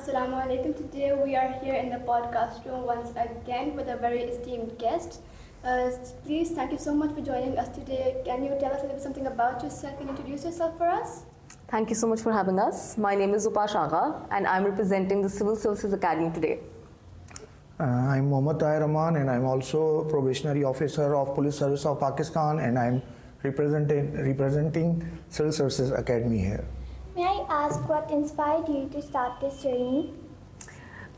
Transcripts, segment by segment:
Assalamu alaikum. Today we are here in the podcast room once again with a very esteemed guest. Please, thank you so much for joining us today. Can you tell us a little bit something about yourself and introduce yourself for us? Thank you so much for having us. My name is Upash Agha and I'm representing the Civil Services Academy today. I'm Mohammad Tahir Rahman and I'm also probationary officer of Police Service of Pakistan and I'm representing Civil Services Academy here. May I ask what inspired you to start this journey?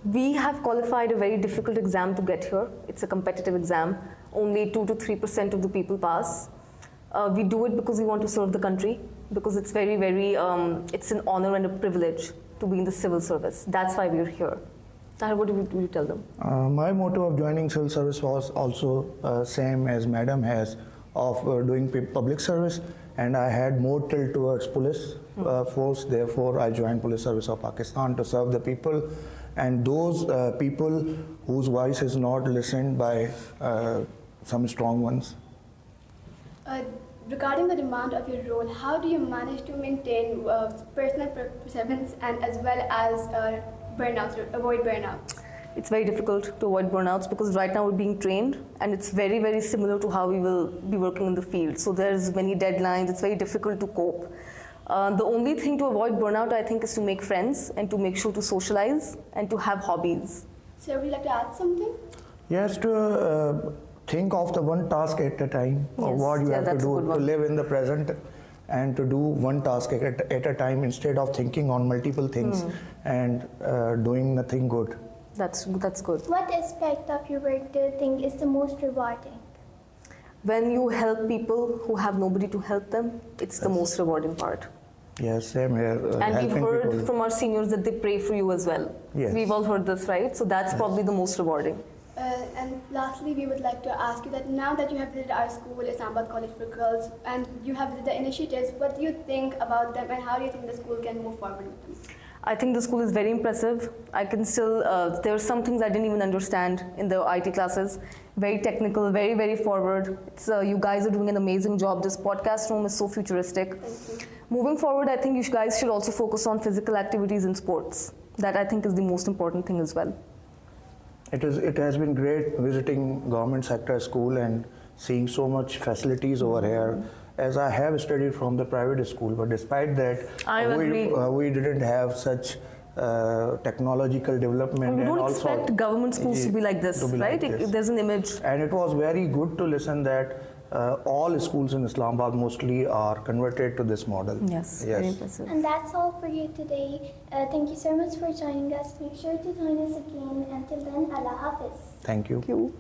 We have qualified a very difficult exam to get here. It's a competitive exam. Only 2 to 3% of the people pass. We do it because we want to serve the country, because it's it's an honor and a privilege to be in the civil service. That's why we're here. Tahir, what do you tell them? My motto of joining civil service was also same as Madam has, of doing public service, and I had more tilt towards police force. Therefore, I joined Police Service of Pakistan to serve the people and those people whose voice is not listened by some strong ones. Regarding the demand of your role, how do you manage to maintain personal perseverance and as well as avoid burnout? It's very difficult to avoid burnouts because right now we're being trained and it's very similar to how we will be working in the field. So there's many deadlines, it's very difficult to cope. The only thing to avoid burnout, I think, is to make friends and to make sure to socialize and to have hobbies. So would you like to add something? Yes, to think of the one task at a time, or what you have to do to live in the present and to do one task at a time instead of thinking on multiple things and doing nothing good. That's good. What aspect of your work do you think is the most rewarding? When you help people who have nobody to help them, it's the most rewarding part. Yes, same here. And we've heard from our seniors that they pray for you as well. Yes. We've all heard this, right? So that's probably the most rewarding. And lastly, we would like to ask you that now that you have visited our school, Islamabad College for Girls, and you have visited the initiatives, what do you think about them and how do you think the school can move forward with them? I think the school is very impressive. I can still, there are some things I didn't even understand in the IT classes. Very technical, very forward. You guys are doing an amazing job. This podcast room is so futuristic. Thank you. Moving forward, I think you guys should also focus on physical activities and sports. That I think is the most important thing as well. It has been great visiting government sector school and seeing so much facilities over here, as I have studied from the private school, but despite that, we didn't have such technological development. We don't and also expect government schools to be like this, right? There's an image. And it was very good to listen that all schools in Islamabad mostly are converted to this model. Yes, very impressive. And that's all for you today. Thank you so much for joining us. Make sure to join us again. Until then, Allah Hafiz. Thank you. Thank you.